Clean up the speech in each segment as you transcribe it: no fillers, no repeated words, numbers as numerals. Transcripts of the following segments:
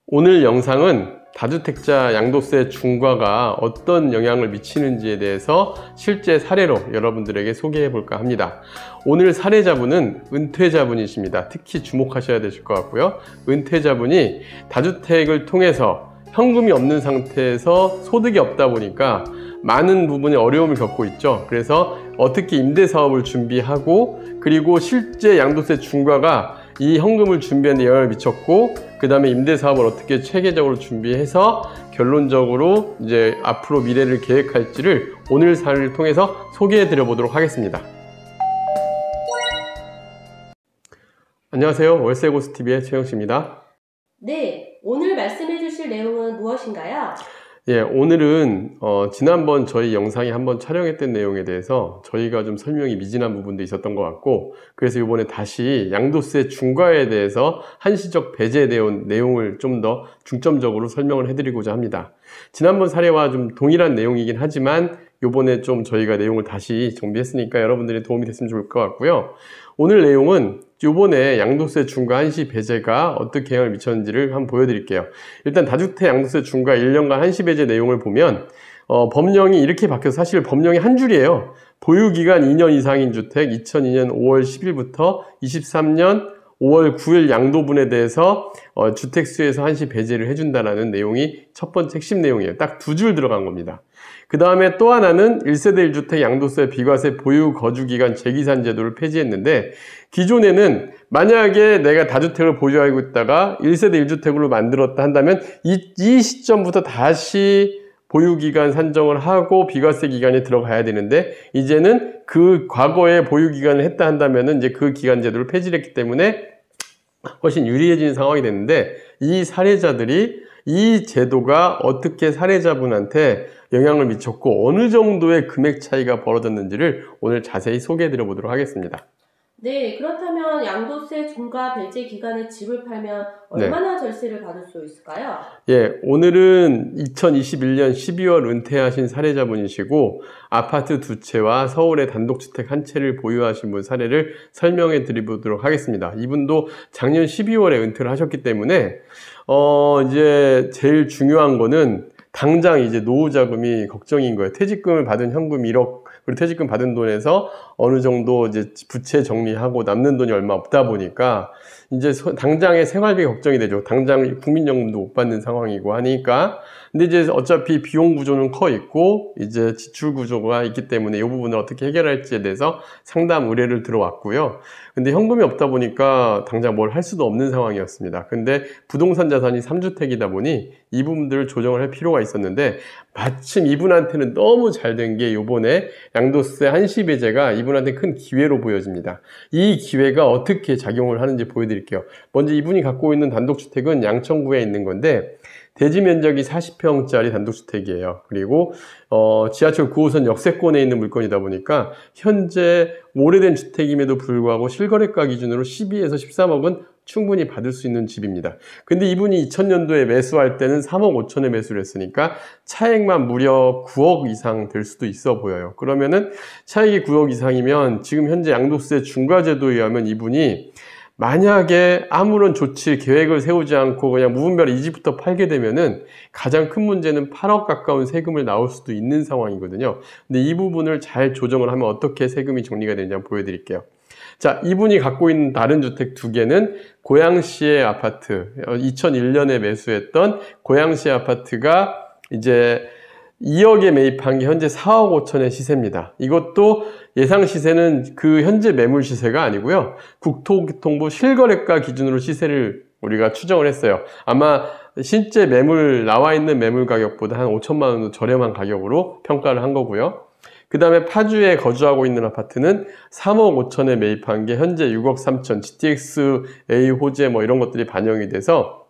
오늘 영상은 다주택자 양도세 중과가 어떤 영향을 미치는지에 대해서 실제 사례로 여러분들에게 소개해 볼까 합니다. 오늘 사례자분은 은퇴자분이십니다. 특히 주목하셔야 되실 것 같고요. 은퇴자분이 다주택을 통해서 현금이 없는 상태에서 소득이 없다 보니까 많은 부분에 어려움을 겪고 있죠. 그래서 어떻게 임대사업을 준비하고 그리고 실제 양도세 중과가 이 현금을 준비하는 데 영향을 미쳤고 그 다음에 임대사업을 어떻게 체계적으로 준비해서 결론적으로 이제 앞으로 미래를 계획할지를 오늘 사례를 통해서 소개해 드려 보도록 하겠습니다. 안녕하세요. 월세고수TV의 최영씨입니다. 네, 오늘 말씀해 주실 내용은 무엇인가요? 예, 오늘은 지난번 저희 영상에 한번 촬영했던 내용에 대해서 저희가 좀 설명이 미진한 부분도 있었던 것 같고, 그래서 이번에 다시 양도세 중과에 대해서 한시적 배제에 대한 내용을 좀 더 중점적으로 설명을 해드리고자 합니다. 지난번 사례와 좀 동일한 내용이긴 하지만 이번에 좀 저희가 내용을 다시 정비했으니까 여러분들이 도움이 됐으면 좋을 것 같고요. 오늘 내용은 이번에 양도세 중과 한시 배제가 어떻게 영향을 미쳤는지를 한번 보여드릴게요. 일단 다주택 양도세 중과 1년간 한시 배제 내용을 보면 법령이 이렇게 바뀌어서 사실 법령이 한 줄이에요. 보유기간 2년 이상인 주택 2002년 5월 10일부터 23년 5월 9일 양도분에 대해서 주택수에서 한시 배제를 해준다는 내용이 첫 번째 핵심 내용이에요. 딱 두 줄 들어간 겁니다. 그 다음에 또 하나는 1세대 1주택 양도세 비과세 보유 거주기간 재기산 제도를 폐지했는데, 기존에는 만약에 내가 다주택을 보유하고 있다가 1세대 1주택으로 만들었다 한다면 이 시점부터 다시 보유기간 산정을 하고 비과세 기간에 들어가야 되는데, 이제는 그 과거에 보유기간을 했다 한다면은 이제 그 기간 제도를 폐지했기 때문에 훨씬 유리해진 상황이 됐는데, 이 사례자들이 이 제도가 어떻게 사례자분한테 영향을 미쳤고 어느 정도의 금액 차이가 벌어졌는지를 오늘 자세히 소개해 드려 보도록 하겠습니다. 네, 그렇다면 양도세 중과 배제 기간에 집을 팔면 얼마나 절세를 받을 수 있을까요? 예, 오늘은 2021년 12월 은퇴하신 사례자분이시고 아파트 두 채와 서울의 단독주택 한 채를 보유하신 분 사례를 설명해 드리도록 하겠습니다. 이분도 작년 12월에 은퇴를 하셨기 때문에 이제 제일 중요한 거는 당장 이제 노후 자금이 걱정인 거예요. 퇴직금을 받은 현금 1억, 그리고 퇴직금 받은 돈에서 어느 정도 이제 부채 정리하고 남는 돈이 얼마 없다 보니까 이제 당장의 생활비 걱정이 되죠. 당장 국민연금도 못 받는 상황이고 하니까. 근데 이제 어차피 비용 구조는 커 있고 이제 지출 구조가 있기 때문에 이 부분을 어떻게 해결할지에 대해서 상담 의뢰를 들어왔고요. 근데 현금이 없다 보니까 당장 뭘 할 수도 없는 상황이었습니다. 근데 부동산 자산이 3주택이다 보니 이 부분들을 조정을 할 필요가 있었는데, 마침 이분한테는 너무 잘 된 게 요번에 양도세 한시 배제가 이분한테 큰 기회로 보여집니다. 이 기회가 어떻게 작용을 하는지 보여드릴게요. 먼저 이분이 갖고 있는 단독주택은 양천구에 있는 건데 대지 면적이 40평짜리 단독주택이에요. 그리고 지하철 9호선 역세권에 있는 물건이다 보니까 현재 오래된 주택임에도 불구하고 실거래가 기준으로 12에서 13억은 충분히 받을 수 있는 집입니다. 근데 이분이 2000년도에 매수할 때는 3억 5천에 매수를 했으니까 차액만 무려 9억 이상 될 수도 있어 보여요. 그러면은 차액이 9억 이상이면 지금 현재 양도세 중과제도에 의하면 이분이 만약에 아무런 조치 계획을 세우지 않고 그냥 무분별 이 집부터 팔게 되면은 가장 큰 문제는 8억 가까운 세금을 나올 수도 있는 상황이거든요. 근데 이 부분을 잘 조정을 하면 어떻게 세금이 정리가 되는지 한번 보여드릴게요. 자, 이분이 갖고 있는 다른 주택 두 개는 고양시의 아파트, 2001년에 매수했던 고양시 아파트가 이제 2억에 매입한 게 현재 4억 5천의 시세입니다. 이것도 예상 시세는 그 현재 매물 시세가 아니고요. 국토교통부 실거래가 기준으로 시세를 우리가 추정을 했어요. 아마 실제 매물 나와 있는 매물 가격보다 한 5천만 원 정도 저렴한 가격으로 평가를 한 거고요. 그 다음에 파주에 거주하고 있는 아파트는 3억 5천에 매입한 게 현재 6억 3천, GTX-A 호재 뭐 이런 것들이 반영이 돼서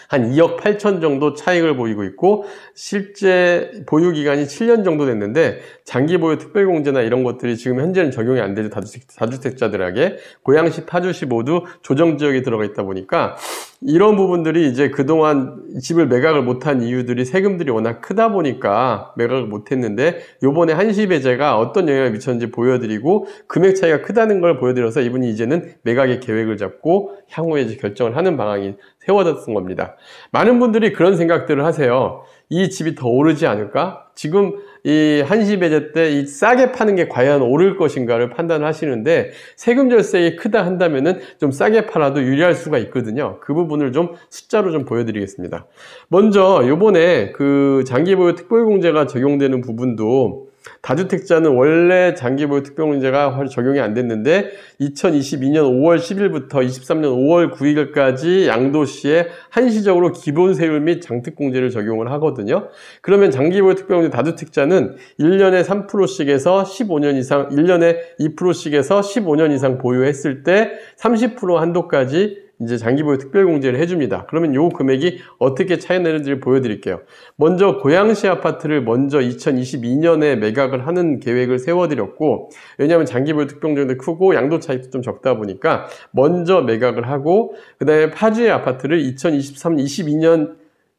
한 2억 8천 정도 차익을 보이고 있고, 실제 보유 기간이 7년 정도 됐는데 장기 보유 특별공제나 이런 것들이 지금 현재는 적용이 안 되죠. 다주택자들에게. 고양시, 파주시 모두 조정지역에 들어가 있다 보니까 이런 부분들이 이제 그동안 집을 매각을 못한 이유들이 세금들이 워낙 크다 보니까 매각을 못했는데, 요번에 한시 배제가 어떤 영향을 미쳤는지 보여드리고 금액 차이가 크다는 걸 보여드려서 이분이 이제는 매각의 계획을 잡고 향후에 이제 결정을 하는 방향이 세워졌던 겁니다. 많은 분들이 그런 생각들을 하세요. 이 집이 더 오르지 않을까? 지금 이 한시배제 때 이 싸게 파는 게 과연 오를 것인가를 판단하시는데 세금 절세가 크다 한다면은 좀 싸게 팔아도 유리할 수가 있거든요. 그 부분을 좀 숫자로 좀 보여드리겠습니다. 먼저 요번에 그 장기보유 특별공제가 적용되는 부분도 다주택자는 원래 장기보유 특별공제가 적용이 안 됐는데 2022년 5월 10일부터 23년 5월 9일까지 양도시에 한시적으로 기본세율 및 장특공제를 적용을 하거든요. 그러면 장기보유 특별공제 다주택자는 1년에 3%씩에서 15년 이상, 1년에 2%씩에서 15년 이상 보유했을 때 30% 한도까지 이제 장기보유 특별공제를 해줍니다. 그러면 요 금액이 어떻게 차이 나는지를 보여드릴게요. 먼저 고양시 아파트를 먼저 2022년에 매각을 하는 계획을 세워드렸고, 왜냐하면 장기보유 특별공제도 크고 양도 차익도 좀 적다 보니까 먼저 매각을 하고, 그 다음에 파주의 아파트를 22년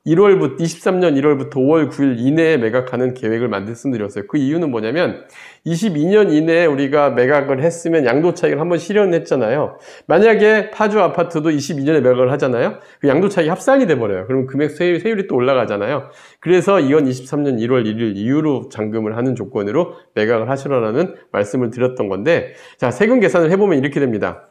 23년 1월부터 5월 9일 이내에 매각하는 계획을 말씀드렸어요. 그 이유는 뭐냐면 22년 이내에 우리가 매각을 했으면 양도 차익을 한번 실현했잖아요. 만약에 파주 아파트도 22년에 매각을 하잖아요. 그 양도 차익이 합산이 돼버려요. 그럼 금액 세율이 또 올라가잖아요. 그래서 이건 23년 1월 1일 이후로 잔금을 하는 조건으로 매각을 하시라는 말씀을 드렸던 건데, 자, 세금 계산을 해보면 이렇게 됩니다.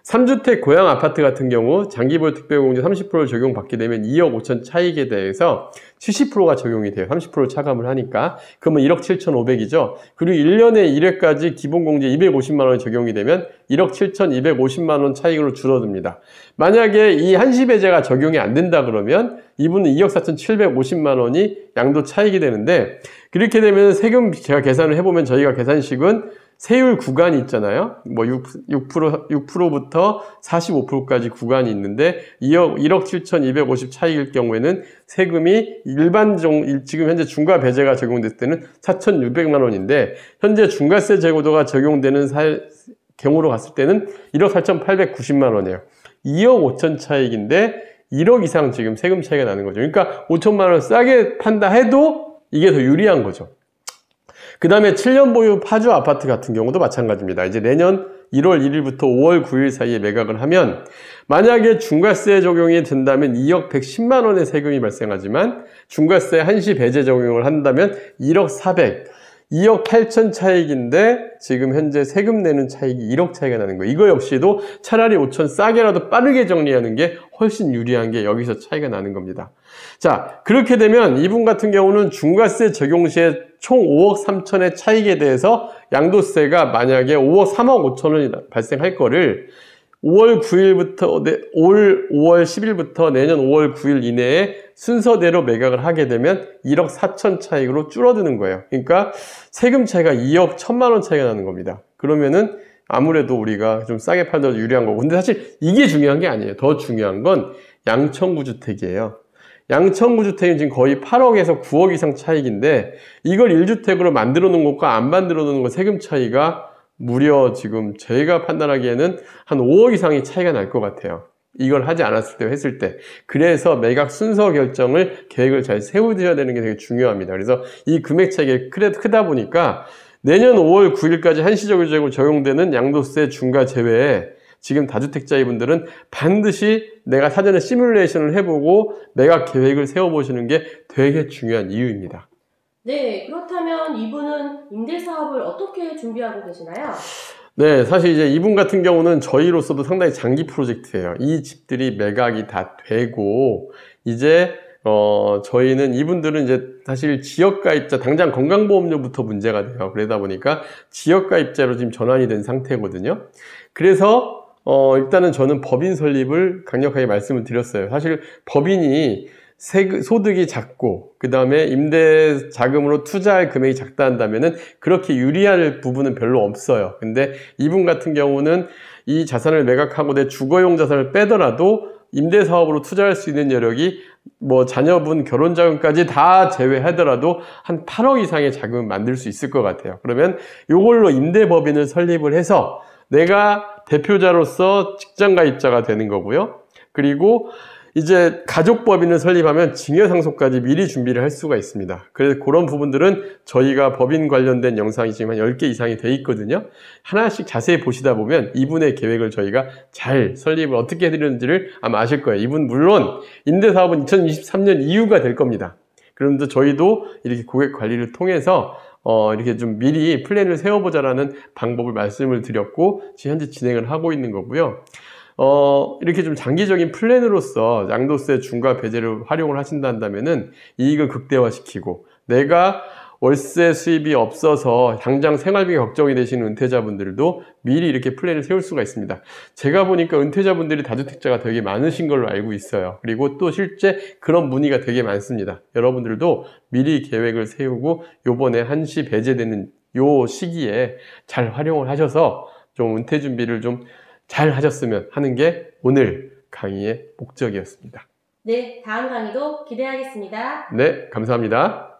3주택 고양 아파트 같은 경우 장기보유 특별공제 30%를 적용받게 되면 2억 5천 차익에 대해서 70%가 적용이 돼요. 30% 차감을 하니까. 그러면 1억 7,500이죠. 그리고 1년에 1회까지 기본공제 250만 원이 적용이 되면 1억 7,250만 원 차익으로 줄어듭니다. 만약에 이 한시배제가 적용이 안 된다 그러면 이분은 2억 4,750만 원이 양도 차익이 되는데, 그렇게 되면 세금 제가 계산을 해보면 저희가 계산식은 세율 구간이 있잖아요. 뭐 6%부터 45%까지 구간이 있는데 1억 7,250 차익일 경우에는 세금이 지금 현재 중과 배제가 적용됐을 때는 4,600만 원인데 현재 중과세 제도가 적용되는 경우로 갔을 때는 1억 4,890만 원이에요. 2억 5천 차익인데 1억 이상 지금 세금 차이가 나는 거죠. 그러니까 5천만 원 싸게 판다 해도 이게 더 유리한 거죠. 그 다음에 7년 보유 파주 아파트 같은 경우도 마찬가지입니다. 이제 내년 1월 1일부터 5월 9일 사이에 매각을 하면 만약에 중과세 적용이 된다면 2억 110만 원의 세금이 발생하지만 중과세 한시 배제 적용을 한다면 1억 400, 2억 8천 차익인데 지금 현재 세금 내는 차익이 1억 차이가 나는 거예요. 이거 역시도 차라리 5천 싸게라도 빠르게 정리하는 게 훨씬 유리한 게 여기서 차이가 나는 겁니다. 자, 그렇게 되면 이분 같은 경우는 중과세 적용 시에 총 5억 3천의 차익에 대해서 양도세가 만약에 3억 5천 원이 발생할 거를 5월 10일부터 내년 5월 9일 이내에 순서대로 매각을 하게 되면 1억 4천 차익으로 줄어드는 거예요. 그러니까 세금 차이가 2억 1천만 원 차이가 나는 겁니다. 그러면은 아무래도 우리가 좀 싸게 팔더라도 유리한 거고. 근데 사실 이게 중요한 게 아니에요. 더 중요한 건 양천구 주택이에요. 양천구 주택은 지금 거의 8억에서 9억 이상 차익인데 이걸 1주택으로 만들어 놓은 것과 안 만들어 놓은 것 세금 차이가 무려 지금 저희가 판단하기에는 한 5억 이상의 차이가 날 것 같아요. 이걸 하지 않았을 때 했을 때. 그래서 매각 순서 결정을 계획을 잘 세우셔야 되는 게 되게 중요합니다. 그래서 이 금액 차이가 크다 보니까 내년 5월 9일까지 한시적으로 적용되는 양도세 중과 제외에 지금 다주택자분들은 반드시 내가 사전에 시뮬레이션을 해보고 매각 계획을 세워보시는 게 되게 중요한 이유입니다. 네, 그렇다면 이분은 임대사업을 어떻게 준비하고 계시나요? 네, 사실 이제 이분 같은 경우는 저희로서도 상당히 장기 프로젝트예요. 이 집들이 매각이 다 되고 이제 저희는 이분들은 이제 사실 지역가입자, 당장 건강보험료부터 문제가 돼요. 그러다 보니까 지역가입자로 지금 전환이 된 상태거든요. 그래서 일단은 저는 법인 설립을 강력하게 말씀을 드렸어요. 사실 법인이 소득이 작고 그 다음에 임대 자금으로 투자할 금액이 작다 한다면은 그렇게 유리할 부분은 별로 없어요. 근데 이분 같은 경우는 이 자산을 매각하고 내 주거용 자산을 빼더라도 임대 사업으로 투자할 수 있는 여력이 뭐 자녀분 결혼 자금까지 다 제외하더라도 한 8억 이상의 자금을 만들 수 있을 것 같아요. 그러면 이걸로 임대법인을 설립을 해서 내가 대표자로서 직장가입자가 되는 거고요. 그리고 이제 가족법인을 설립하면 징여상속까지 미리 준비를 할 수가 있습니다. 그래서 그런 부분들은 저희가 법인 관련된 영상이 지금 한 10개 이상이 돼 있거든요. 하나씩 자세히 보시다 보면 이분의 계획을 저희가 잘 설립을 어떻게 해드리는지를 아마 아실 거예요. 이분 물론 임대사업은 2023년 이후가 될 겁니다. 그런데 저희도 이렇게 고객 관리를 통해서 이렇게 좀 미리 플랜을 세워보자라는 방법을 말씀을 드렸고 지금 현재 진행을 하고 있는 거고요. 이렇게 좀 장기적인 플랜으로서 양도세 중과 배제를 활용을 하신다면은 이익을 극대화시키고 내가 월세 수입이 없어서 당장 생활비가 걱정이 되시는 은퇴자분들도 미리 이렇게 플랜을 세울 수가 있습니다. 제가 보니까 은퇴자분들이 다주택자가 되게 많으신 걸로 알고 있어요. 그리고 또 실제 그런 문의가 되게 많습니다. 여러분들도 미리 계획을 세우고 요번에 한시 배제되는 요 시기에 잘 활용을 하셔서 좀 은퇴 준비를 좀 잘 하셨으면 하는 게 오늘 강의의 목적이었습니다. 네, 다음 강의도 기대하겠습니다. 네, 감사합니다.